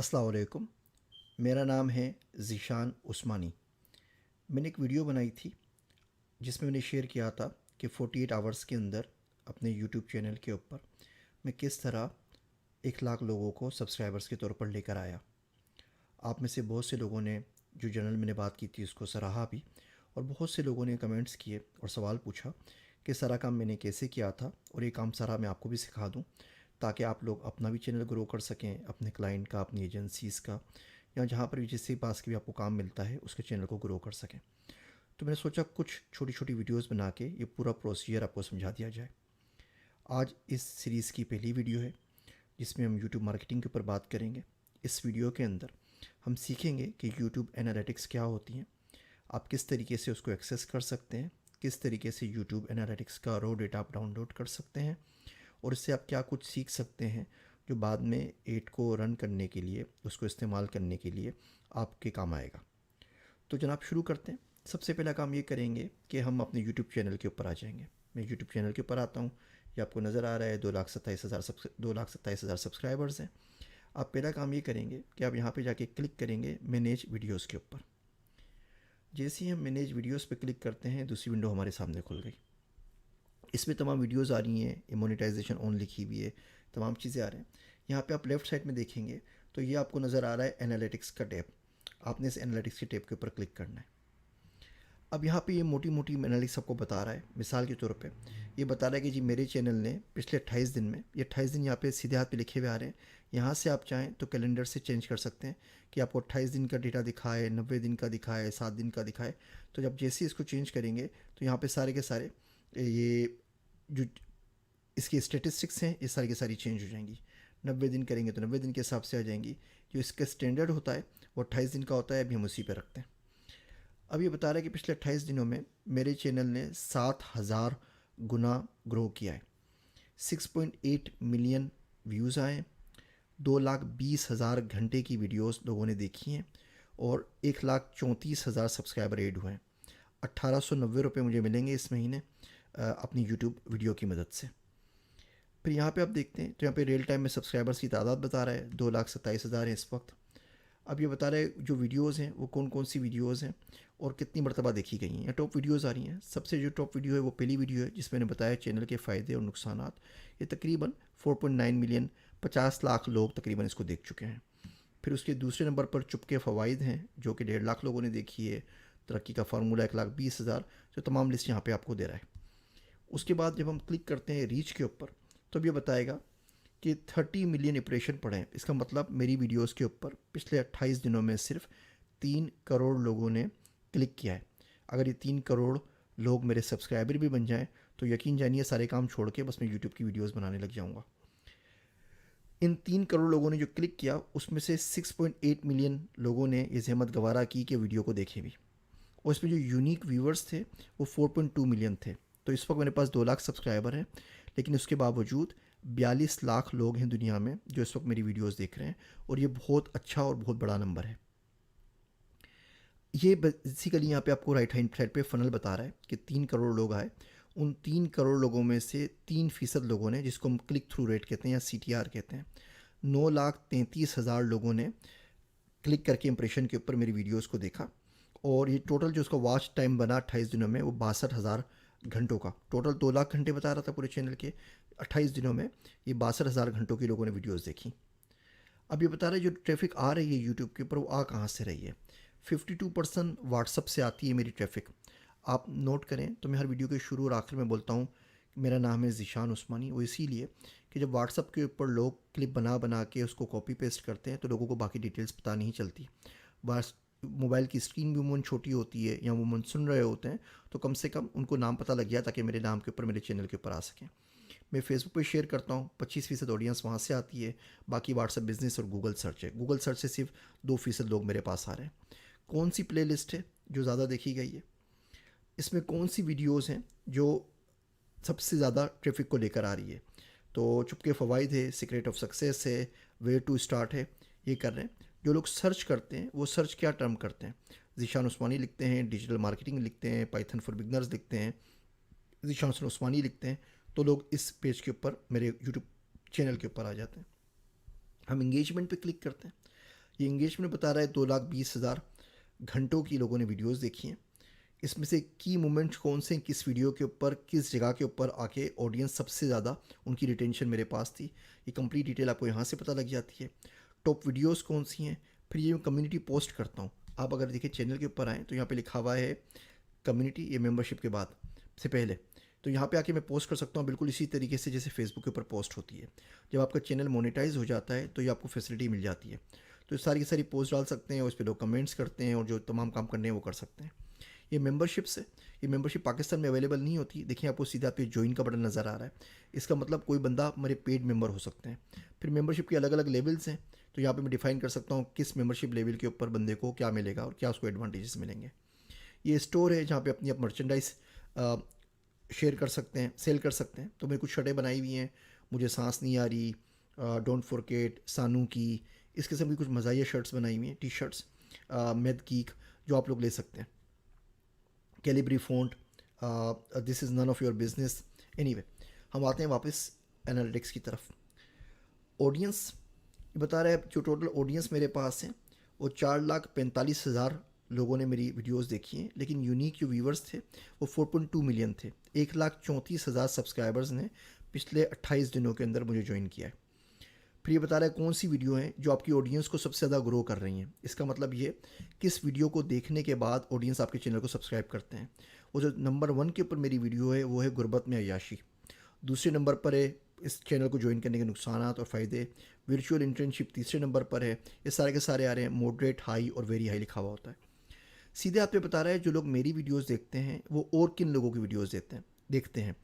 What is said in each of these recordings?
अस्सलाम वालेकुम। मेरा नाम है ज़ीशान उस्मानी। मैंने एक वीडियो बनाई थी जिसमें मैंने शेयर किया था कि 48 आवर्स के अंदर अपने यूट्यूब चैनल के ऊपर मैं किस तरह 1 लाख लोगों को सब्सक्राइबर्स के तौर पर लेकर आया। आप में से बहुत से लोगों ने जो जनरल मैंने बात की थी उसको सराहा भी, और बहुत से लोगों ने कमेंट्स किए और सवाल पूछा कि सारा काम मैंने कैसे किया था और ये काम सारा मैं आपको भी सिखा दूं, ताकि आप लोग अपना भी चैनल ग्रो कर सकें, अपने क्लाइंट का, अपनी एजेंसीज़ का, या जहाँ पर भी जिससे पास के भी आपको काम मिलता है उसके चैनल को ग्रो कर सकें। तो मैंने सोचा कुछ छोटी छोटी वीडियोस बना के ये पूरा प्रोसीजर आपको समझा दिया जाए। आज इस सीरीज़ की पहली वीडियो है जिसमें हम यूट्यूब मार्केटिंग के ऊपर बात करेंगे। इस वीडियो के अंदर हम सीखेंगे कि यूट्यूब एनालिटिक्स क्या होती हैं, आप किस तरीके से उसको एक्सेस कर सकते हैं, किस तरीके से यूट्यूब एनालिटिक्स का रॉ डेटा आप डाउनलोड कर सकते हैं, और इससे आप क्या कुछ सीख सकते हैं जो बाद में एड को रन करने के लिए, उसको इस्तेमाल करने के लिए आपके काम आएगा। तो जनाब शुरू करते हैं। सबसे पहला काम ये करेंगे कि हम अपने यूट्यूब चैनल के ऊपर आ जाएंगे। मैं यूट्यूब चैनल के ऊपर आता हूँ। ये आपको नज़र आ रहा है 2,27,000 सब्सक्राइबर्स हैं। आप पहला काम ये करेंगे कि आप यहाँ पे जाके क्लिक करेंगे मैनेज वीडियोस के ऊपर। जैसे ही हम मैनेज वीडियोस पे क्लिक करते हैं दूसरी विंडो हमारे सामने खुल गई। इसमें तमाम वीडियोस आ रही हैं, ये मोनेटाइजेशन ऑन लिखी हुई है, तमाम चीज़ें आ रही हैं। यहाँ पे आप लेफ़्ट साइड में देखेंगे तो ये आपको नज़र आ रहा है एनालिटिक्स का टैब। आपने इस एनालिटिक्स के टैब के ऊपर क्लिक करना है। अब यहाँ पे ये मोटी मोटी एनालिटिक्स आपको बता रहा है। मिसाल के तौर पे ये बता रहा है कि जी मेरे चैनल ने पिछले 28 दिन में, ये 28 दिन यहाँ पे सीधे हाथ पे लिखे हुए आ रहे हैं। यहाँ से आप चाहें तो कैलेंडर से चेंज कर सकते हैं कि आपको 28 दिन का डेटा दिखाए, 90 दिन का दिखाए, 7 दिन का दिखाए। तो जब जैसे ही इसको चेंज करेंगे तो यहाँ पे सारे के सारे ये जो इसकी स्टेटिस्टिक्स हैं ये सारी की सारी चेंज हो जाएंगी। 90 दिन करेंगे तो 90 दिन के हिसाब से आ जाएंगी। जो इसका स्टैंडर्ड होता है वो 28 दिन का होता है, अभी हम उसी पे रखते हैं। अब ये बता रहा है कि पिछले 28 दिनों में मेरे चैनल ने 7,000 गुना ग्रो किया है, 6.8 मिलियन व्यूज़ आए, 2,20,000 घंटे की वीडियोस लोगों ने देखी हैं, और 1,34,000 सब्सक्राइबर ऐड हुए हैं। 1,890 मुझे मिलेंगे इस महीने अपनी यूट्यूब वीडियो की मदद से। फिर यहाँ पे आप देखते हैं तो यहाँ पे रियल टाइम में सब्सक्राइबर्स की तादाद बता रहा है 2,27,000 है इस वक्त। अब ये बता रहा है जो वीडियोज़ हैं वो कौन कौन सी वीडियोज़ हैं और कितनी मरतबा देखी गई हैं, या टॉप वीडियोज़ आ रही हैं। सबसे जो टॉप वीडियो है वो पहली वीडियो है जिसमें मैंने बताया चैनल के फ़ायदे और नुकसानात। ये तकरीबन 4.9 मिलियन, 50 लाख लोग तकरीबन इसको देख चुके हैं। फिर उसके दूसरे नंबर पर चुपके फ़वाइद हैं जो कि 1.5 लाख लोगों ने देखी है। तरक्की का फार्मूला 1,20,000, जो तमाम लिस्ट यहाँ पर आपको दे रहा है। उसके बाद जब हम क्लिक करते हैं रीच के ऊपर तो अब ये बताएगा कि 30 मिलियन इंप्रेशन पड़े हैं। इसका मतलब मेरी वीडियोस के ऊपर पिछले 28 दिनों में सिर्फ 3 करोड़ लोगों ने क्लिक किया है। अगर ये 3 करोड़ लोग मेरे सब्सक्राइबर भी बन जाएं तो यकीन जानिए सारे काम छोड़ के बस मैं यूट्यूब की वीडियोस बनाने लग जाऊंगा। इन 3 करोड़ लोगों ने जो क्लिक किया उसमें से 6.8 मिलियन लोगों ने ये जहमत गवारा की कि वीडियो को देखें भी, और इसमें जो यूनिक व्यूवर्स थे वो 4.2 मिलियन थे। तो इस वक्त मेरे पास 2 लाख सब्सक्राइबर हैं, लेकिन उसके बावजूद 42 लाख लोग हैं दुनिया में जो इस वक्त मेरी वीडियोस देख रहे हैं, और ये बहुत अच्छा और बहुत बड़ा नंबर है। ये बेसिकली यहाँ पे आपको राइट हैंड साइड पे फनल बता रहा है कि 3 करोड़ लोग आए। उन 3 करोड़ लोगों में से 3% लोगों ने, जिसको हम क्लिक थ्रू रेट कहते हैं या CTR कहते हैं, 9,33,000 लोगों ने क्लिक करके इंप्रेशन के ऊपर मेरी वीडियोस को देखा। और ये टोटल जो उसका वॉच टाइम बना 28 दिनों में वो 62,000 घंटों का। टोटल 2 लाख घंटे बता रहा था पूरे चैनल के, 28 दिनों में ये 62,000 घंटों की लोगों ने वीडियोस देखी। अब ये बता रहे जो ट्रैफिक आ रही है यूट्यूब के ऊपर वो आ कहाँ से रही है। 52% व्हाट्सअप से आती है मेरी ट्रैफिक। आप नोट करें तो मैं हर वीडियो के शुरू और आखिर में बोलता हूँ मेरा नाम है ज़ीशान उस्मानी। वो इसीलिए कि जब व्हाट्सअप के ऊपर लोग क्लिप बना बना के उसको कॉपी पेस्ट करते हैं तो लोगों को बाकी डिटेल्स पता नहीं चलती। बस मोबाइल की स्क्रीन भी उमूमन छोटी होती है या उमूमन सुन रहे होते हैं, तो कम से कम उनको नाम पता लग गया ताकि मेरे नाम के ऊपर, मेरे चैनल के ऊपर आ सकें। मैं फेसबुक पे शेयर करता हूँ, 25% ऑडियंस वहाँ से आती है। बाकी व्हाट्सअप बिजनेस और गूगल सर्च है। गूगल सर्च से सिर्फ 2% लोग मेरे पास आ रहे हैं। कौन सी प्लेलिस्ट है जो ज़्यादा देखी गई है, इसमें कौन सी वीडियोज़ हैं जो सबसे ज़्यादा ट्रैफिक को लेकर आ रही है। तो चुपके फ़वाइद है, सीक्रेट ऑफ सक्सेस है, वे टू स्टार्ट है, ये कर रहे हैं। जो लोग सर्च करते हैं वो सर्च क्या टर्म करते हैं, ज़ीशान उस्मानी लिखते हैं, डिजिटल मार्केटिंग लिखते हैं, पाइथन फॉर बिगनर्स लिखते हैं, ज़ीशान उस्मानी लिखते हैं, तो लोग इस पेज के ऊपर, मेरे यूट्यूब चैनल के ऊपर आ जाते हैं। हम इंगेजमेंट पे क्लिक करते हैं। ये एंगेजमेंट बता रहा है 2,20,000 घंटों की लोगों ने वीडियोस देखी हैं। इसमें से की मोमेंट्स कौन से हैं, किस वीडियो के ऊपर, किस जगह के ऊपर आके ऑडियंस सबसे ज़्यादा उनकी रिटेंशन मेरे पास थी, ये कंप्लीट डिटेल आपको यहाँ से पता लग जाती है। टॉप वीडियोस कौन सी हैं, फिर ये मैं कम्युनिटी पोस्ट करता हूँ। आप अगर देखिए चैनल के ऊपर आएँ तो यहाँ पे लिखा हुआ है कम्युनिटी, ये मेंबरशिप के बाद से पहले, तो यहाँ पे आके मैं पोस्ट कर सकता हूँ बिल्कुल इसी तरीके से जैसे फेसबुक के ऊपर पोस्ट होती है। जब आपका चैनल मोनेटाइज हो जाता है तो ये आपको फैसिलिटी मिल जाती है। तो सारी की सारी पोस्ट डाल सकते हैं और उस पर लोग कमेंट्स करते हैं और जो तमाम काम करने हैं वो कर सकते हैं। ये मेंबरशिप्स है। ये मेंबरशिप पाकिस्तान में अवेलेबल नहीं होती। देखिए आपको सीधा पे ज्वाइन का बटन नज़र आ रहा है। इसका मतलब कोई बंदा मेरे पेड मेंबर हो सकते हैं। फिर मेंबरशिप के अलग अलग लेवल्स हैं, तो यहाँ पे मैं डिफाइन कर सकता हूँ किस मेंबरशिप लेवल के ऊपर बंदे को क्या मिलेगा और क्या उसको एडवांटेजेस मिलेंगे। ये स्टोर है जहाँ पे अपनी आप मर्चेंडाइज शेयर कर सकते हैं, सेल कर सकते हैं। तो मैंने कुछ शर्टें बनाई हुई हैं, मुझे सांस नहीं आ रही, डोंट फॉरगेट, सानू की, इस किस्म की कुछ मज़ाहिया शर्ट्स बनाई हुई हैं, टी शर्ट्स, मेद कीक, जो आप लोग ले सकते हैं। Calibri font, this is none of your business. Anyway, हम आते हैं वापस एनालिटिक्स की तरफ। ऑडियंस बता रहा है जो टोटल ऑडियंस मेरे पास है वो 4,45,000 लोगों ने मेरी वीडियोस देखी हैं, लेकिन यूनिक जो व्यूवर्स थे वो 4.2 मिलियन थे। 1,34,000 सब्सक्राइबर्स ने पिछले 28 दिनों के अंदर मुझे ज्वाइन किया है। फिर ये बता रहा है कौन सी वीडियो हैं जो आपकी ऑडियंस को सबसे ज़्यादा ग्रो कर रही हैं। इसका मतलब ये किस वीडियो को देखने के बाद ऑडियंस आपके चैनल को सब्सक्राइब करते हैं। वो जो नंबर 1 के ऊपर मेरी वीडियो है वो है गुर्बत में अय्याशी। दूसरे नंबर पर है इस चैनल को ज्वाइन करने के नुकसान और फ़ायदे। वर्चुअल इंटर्नशिप तीसरे नंबर पर है। ये सारे के सारे आ रहे हैं, मॉडरेट, हाई और वेरी हाई लिखा हुआ होता है। सीधे हाथ पे बता रहा है जो लोग मेरी वीडियोस देखते हैं वो और किन लोगों की वीडियोस देखते हैं।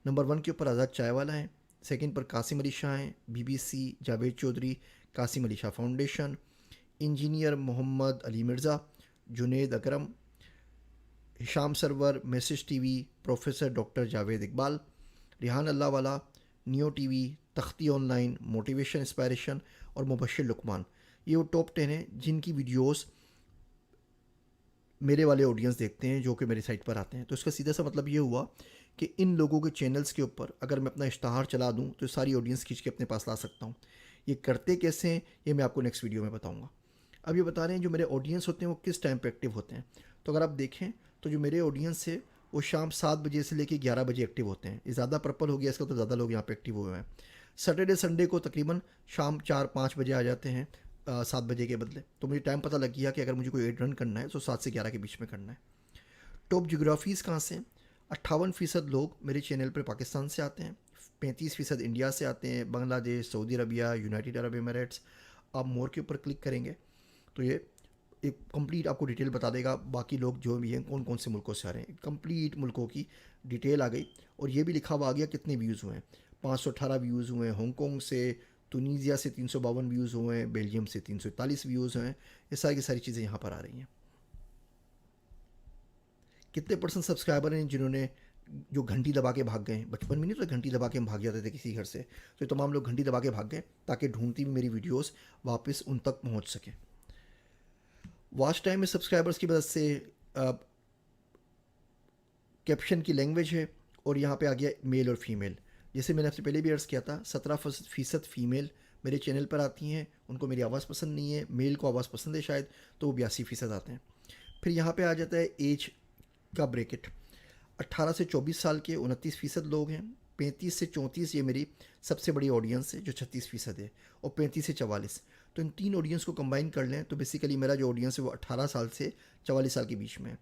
नंबर 1 के ऊपर आज़ाद चाय वाला है, सेकंड पर कासिम अली शाह हैं, BBC, Javed Chaudhary, Qasim Ali Shah foundation, engineer Mohammad Ali Mirza, Junaid Akram, Hisham Sarwar, message TV, professor doctor Javed Iqbal, Rehan Allah Wala, Neo TV, Takhti online, motivation inspiration और मुबशिर लुकमान। ये वो टॉप 10 हैं जिनकी वीडियोस मेरे वाले ऑडियंस देखते हैं जो कि मेरी साइट पर आते हैं। तो इसका सीधा सा मतलब ये हुआ कि इन लोगों के चैनल्स के ऊपर अगर मैं अपना इश्तहार चला दूं तो सारी ऑडियंस खींच के अपने पास ला सकता हूं। ये करते कैसे हैं ये मैं आपको नेक्स्ट वीडियो में बताऊंगा। अब ये बता रहे हैं जो मेरे ऑडियंस होते हैं वो किस टाइम पे एक्टिव होते हैं। तो अगर आप देखें तो जो मेरे ऑडियंस है वो शाम 7 बजे से लेकर 11 बजे एक्टिव होते हैं। ये ज़्यादा पर्पल हो गया इसका, तो ज़्यादा लोग यहाँ पे एक्टिव हुए हैं। सैटरडे संडे को तकरीबन शाम 4-5 बजे आ जाते हैं, 7 बजे के बदले। तो मुझे टाइम पता लग गया कि अगर मुझे कोई एड रन करना है तो 7 से 11 के बीच में करना है। टॉप जोग्राफ़ीज़ कहाँ से? 58% लोग मेरे चैनल पर पाकिस्तान से आते हैं, 35% इंडिया से आते हैं, Bangladesh, Saudi Arabia, United Arab Emirates. आप मोर के ऊपर क्लिक करेंगे तो ये एक कंप्लीट आपको डिटेल बता देगा बाकी लोग जो भी हैं कौन कौन से मुल्कों से आ रहे हैं। कंप्लीट मुल्कों की डिटेल आ गई और ये भी लिखा हुआ आ गया कितने व्यूज़ हुए हैं। 518 व्यूज़ हुए हैं हांगकॉन्ग से, तुनीसिया से 352 व्यूज़ हुए हैं, बेल्जियम से 341 व्यूज़ हैं। ये सारी की सारी चीज़ें यहाँ पर आ रही हैं। कितने % सब्सक्राइबर हैं जिन्होंने जो घंटी दबा के भाग गए। बचपन में नहीं तो घंटी दबा के हम भाग जाते थे किसी घर से, तो ये तमाम लोग घंटी दबा के भाग गए ताकि ढूंढती भी मेरी वीडियोस वापस उन तक पहुंच सके। वॉच टाइम में सब्सक्राइबर्स की मदद से कैप्शन की लैंग्वेज है और यहाँ पे आ गया मेल और फीमेल। जैसे मैंने आपसे पहले भी अर्ज़ किया था 17% फीमेल मेरे चैनल पर आती हैं, उनको मेरी आवाज़ पसंद नहीं है। मेल को आवाज़ पसंद है शायद, तो वो 82% आते हैं। फिर यहाँ पे आ जाता है एज का ब्रैकेट। 18 से 24 साल के 29% लोग हैं। 35 से 34 ये मेरी सबसे बड़ी ऑडियंस है जो 36% है, और 35 से 44। तो इन तीन ऑडियंस को कंबाइन कर लें तो बेसिकली मेरा जो ऑडियंस है वो 18 साल से 44 साल के बीच में है।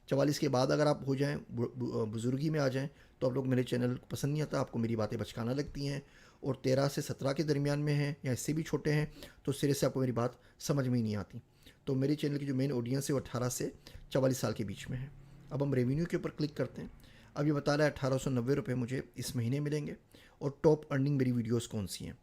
44 के बाद अगर आप हो जाएं, बुजुर्गी में आ जाएं, तो आप लोग मेरे चैनल को पसंद नहीं आता, आपको मेरी बातें बचकाना लगती हैं, और 13 से 17 के दरमियान में हैं या इससे भी छोटे हैं तो सिरे से आपको मेरी बात समझ में ही नहीं आती। तो मेरे चैनल की जो मेन ऑडियंस है वो 18 से 44 साल के बीच में है। अब हम रेवेन्यू के ऊपर क्लिक करते हैं। अब ये बता रहा है 1890 रुपये मुझे इस महीने मिलेंगे, और टॉप अर्निंग मेरी वीडियोस कौन सी हैं।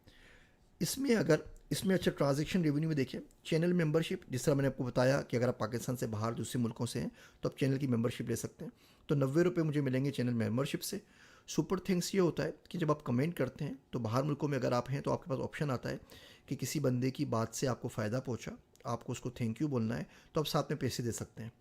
इसमें अच्छा ट्रांजैक्शन रेवेन्यू में देखें, चैनल मेंबरशिप, जिस तरह मैंने आपको बताया कि अगर आप पाकिस्तान से बाहर दूसरे मुल्कों से हैं तो आप चैनल की मेंबरशिप ले सकते हैं, तो 90 रुपये मुझे मिलेंगे चैनल मेंबरशिप से। सुपर थिंग्स ये होता है कि जब आप कमेंट करते हैं तो बाहर मुल्कों में अगर आप हैं तो आपके पास ऑप्शन आता है कि किसी बंदे की बात से आपको फ़ायदा पहुँचा, आपको उसको थैंक यू बोलना है, तो आप साथ में पैसे दे सकते हैं।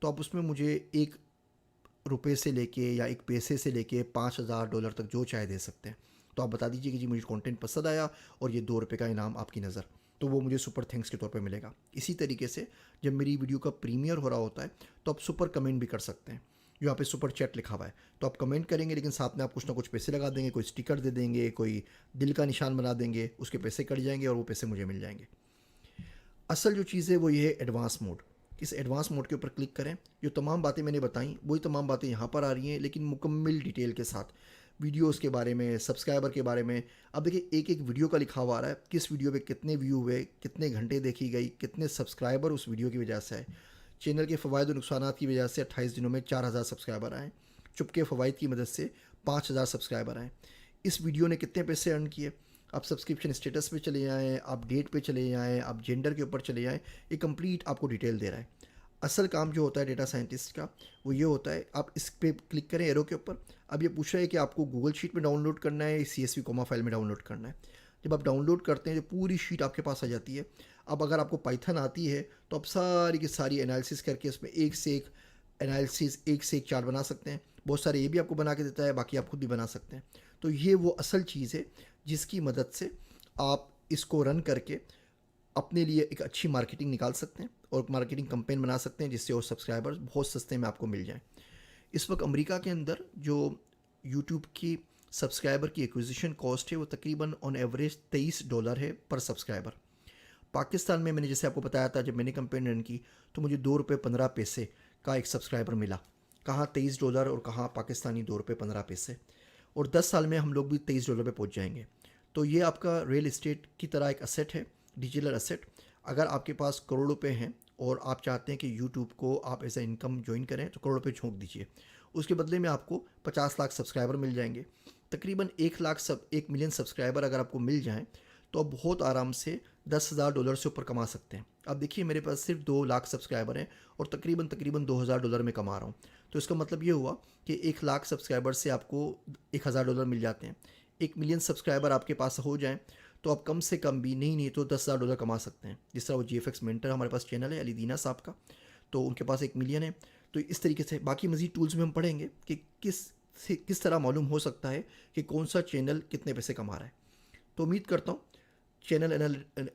तो आप उसमें मुझे ₹1 से लेके या $1 से लेके $5,000 तक जो चाहे दे सकते हैं। तो आप बता दीजिए कि जी मुझे कंटेंट पसंद आया और ये ₹2 का इनाम आपकी नज़र। तो वो मुझे सुपर थैंक्स के तौर पे मिलेगा। इसी तरीके से जब मेरी वीडियो का प्रीमियर हो रहा होता है तो आप सुपर कमेंट भी कर सकते हैं। जो यहाँ पे सुपर चैट लिखा हुआ है, तो आप कमेंट करेंगे लेकिन साथ में आप कुछ ना कुछ पैसे लगा देंगे, कोई स्टिकर दे देंगे, कोई दिल का निशान बना देंगे, उसके पैसे कट जाएंगे और वो पैसे मुझे मिल जाएंगे। असल जो चीज़ है वो ये है एडवांस मोड। इस एडवांस मोड के ऊपर क्लिक करें। जो तमाम बातें मैंने बताई वही तमाम बातें यहाँ पर आ रही हैं, लेकिन मुकम्मल डिटेल के साथ, वीडियोस के बारे में, सब्सक्राइबर के बारे में। अब देखिए एक एक वीडियो का लिखा हुआ आ रहा है, किस वीडियो पे कितने व्यू हुए, कितने घंटे देखी गई, कितने सब्सक्राइबर उस वीडियो की वजह से आए। चैनल के फ़वाइद और नुकसानात की वजह से 28 दिनों में 4000 सब्सक्राइबर आए। चुपके फ़वाइद की मदद से 5000 सब्सक्राइबर आए। इस वीडियो ने कितने पैसे अर्न किए। आप सब्सक्रिप्शन स्टेटस पे चले जाएँ, आप डेट पे चले जाएँ, आप जेंडर के ऊपर चले जाएँ, ये कंप्लीट आपको डिटेल दे रहा है। असल काम जो होता है डेटा साइंटिस्ट का वो ये होता है, आप इस पे क्लिक करें एरो के ऊपर। अब ये पूछ रहा है कि आपको गूगल शीट में डाउनलोड करना है, CSV कॉमा फाइल में डाउनलोड करना है। जब आप डाउनलोड करते हैं तो पूरी शीट आपके पास आ जाती है। अब अगर आपको पाइथन आती है तो आप सारी की सारी एनालिसिस करके उसमें एक से एक एनालिसिस, एक से एक चार्ट बना सकते हैं। बहुत सारे ये भी आपको बना के देता है, बाकी आप खुद भी बना सकते हैं। तो ये वो असल चीज़ है जिसकी मदद से आप इसको रन करके अपने लिए एक अच्छी मार्केटिंग निकाल सकते हैं और मार्केटिंग कैंपेन बना सकते हैं, जिससे और सब्सक्राइबर्स बहुत सस्ते में आपको मिल जाएं। इस वक्त अमेरिका के अंदर जो यूट्यूब की सब्सक्राइबर की एक्विजिशन कॉस्ट है वो तकरीबन ऑन एवरेज $23 है पर सब्सक्राइबर। पाकिस्तान में मैंने जैसे आपको बताया था, जब मैंने कैंपेन रन की तो मुझे $2.15 का एक सब्सक्राइबर मिला। कहाँ $23 और कहाँ पाकिस्तानी $2.15। और 10 साल में हम लोग भी $23 पे पहुँच जाएंगे। तो ये आपका रियल इस्टेट की तरह एक असेट है, डिजिटल असेट। अगर आपके पास करोड़ रुपए हैं और आप चाहते हैं कि यूट्यूब को आप एज ए इनकम ज्वाइन करें तो करोड़ रुपए झोंक दीजिए। उसके बदले में आपको 50 लाख सब्सक्राइबर मिल जाएंगे। तकरीबन 1 मिलियन सब्सक्राइबर अगर आपको मिल जाएं तो आप बहुत आराम से $10,000 से ऊपर कमा सकते हैं। अब देखिए मेरे पास सिर्फ 2 लाख सब्सक्राइबर हैं और तकरीबन $2,000 में कमा रहा हूँ। तो इसका मतलब ये हुआ कि 1 लाख सब्सक्राइबर से आपको $1,000 मिल जाते हैं। 1 मिलियन सब्सक्राइबर आपके पास हो जाएं तो आप कम से कम भी नहीं तो $10,000 कमा सकते हैं। जिस तरह वो GFX मेंटर हमारे पास चैनल है अली दीना साहब का, तो उनके पास 1 मिलियन है। तो इस तरीके से बाकी मज़ीद टूल्स में हम पढ़ेंगे कि किस तरह मालूम हो सकता है कि कौन सा चैनल कितने पैसे कमा रहा है। तो उम्मीद करता हूँ चैनल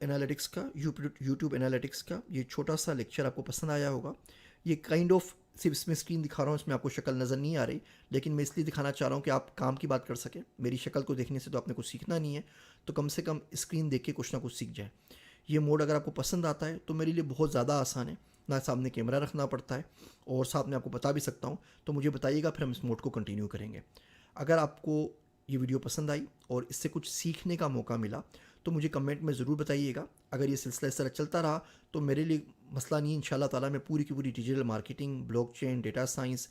एनालिटिक्स का, यूट्यूब एनालिटिक्स का ये छोटा सा लेक्चर आपको पसंद आया होगा। ये काइंड ऑफ सिर्फ इसमें स्क्रीन दिखा रहा हूँ, इसमें आपको शक्ल नज़र नहीं आ रही, लेकिन मैं इसलिए दिखाना चाह रहा हूँ कि आप काम की बात कर सकें। मेरी शक्ल को देखने से तो आपने कुछ सीखना नहीं है, तो कम से कम स्क्रीन देख के कुछ ना कुछ सीख जाए। ये मोड अगर आपको पसंद आता है तो मेरे लिए बहुत ज़्यादा आसान है, ना सामने कैमरा रखना पड़ता है और साथ में आपको बता भी सकता हूँ। तो मुझे बताइएगा, फिर हम इस मोड को कंटिन्यू करेंगे। अगर आपको ये वीडियो पसंद आई और इससे कुछ सीखने का मौका मिला तो मुझे कमेंट में ज़रूर बताइएगा। अगर ये सिलसिला इस तरह चलता रहा तो मेरे लिए मसला नहीं, इंशाल्लाह ताला मैं पूरी की पूरी digital marketing, blockchain, data science,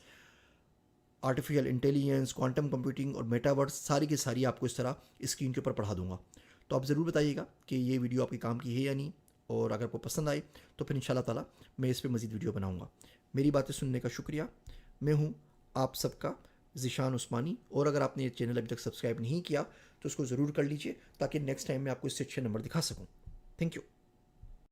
artificial intelligence, quantum computing और मेटावर्स सारी की सारी आपको इस तरह स्क्रीन के ऊपर पढ़ा दूंगा। तो आप ज़रूर बताइएगा कि ये वीडियो आपके काम की है या नहीं, और अगर आपको पसंद आए तो फिर इंशाल्लाह ताला मैं इस पर मज़ीद वीडियो बनाऊँगा। मेरी बातें सुनने का शुक्रिया। मैं हूँ आप सबका ज़ीशान उस्मानी, और अगर आपने ये चैनल अभी तक सब्सक्राइब नहीं किया तो उसको ज़रूर कर लीजिए ताकि नेक्स्ट टाइम मैं आपको इससे अच्छे नंबर दिखा सकूँ। Thank you.